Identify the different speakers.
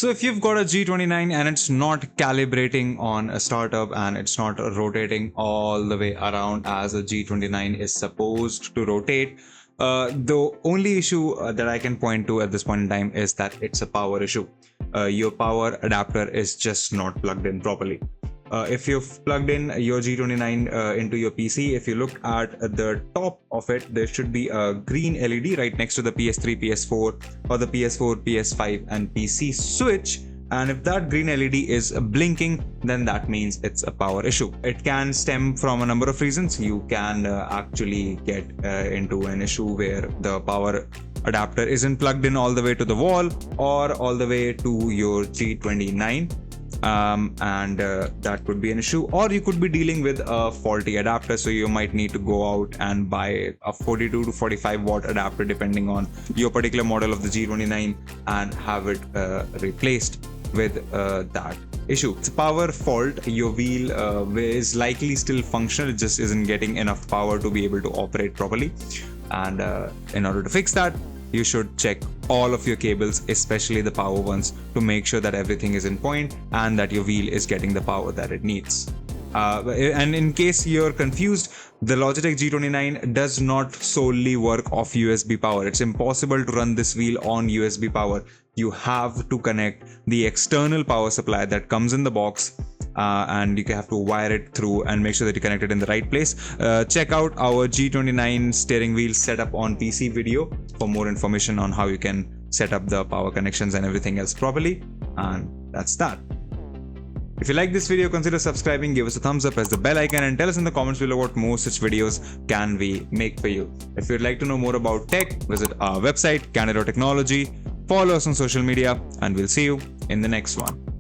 Speaker 1: So if you've got a G29 and it's not calibrating on a startup and it's not rotating all the way around as a G29 is supposed to rotate, the only issue that I can point to at this point in time is that it's a power issue. Your power adapter is just not plugged in properly. If you've plugged in your G29 into your PC, if you look at the top of it, there should be a green LED right next to the PS3, PS4 or the PS4, PS5 and PC switch. And if that green LED is blinking, then that means it's a power issue. It can stem from a number of reasons. You can actually get into an issue where the power adapter isn't plugged in all the way to the wall or all the way to your G29. That could be an issue, or you could be dealing with a faulty adapter, so you might need to go out and buy a 42 to 45 watt adapter depending on your particular model of the G29 and have it replaced with that issue. It's a power fault. Your wheel is likely still functional, it just isn't getting enough power to be able to operate properly, and in order to fix that, you should check all of your cables, especially the power ones, to make sure that everything is in point and that your wheel is getting the power that it needs. And in case you're confused, the Logitech G29 does not solely work off USB power. It's impossible to run this wheel on USB power. You have to connect the external power supply that comes in the box, and you have to wire it through and make sure that you connect it in the right place. Check out our G29 steering wheel setup on PC video for more information on how you can set up the power connections and everything else properly. And that's that. If you like this video, consider subscribing, give us a thumbs up, press the bell icon and tell us in the comments below what more such videos can we make for you. If you'd like to know more about tech, visit our website Candid.Technology, follow us on social media, and we'll see you in the next one.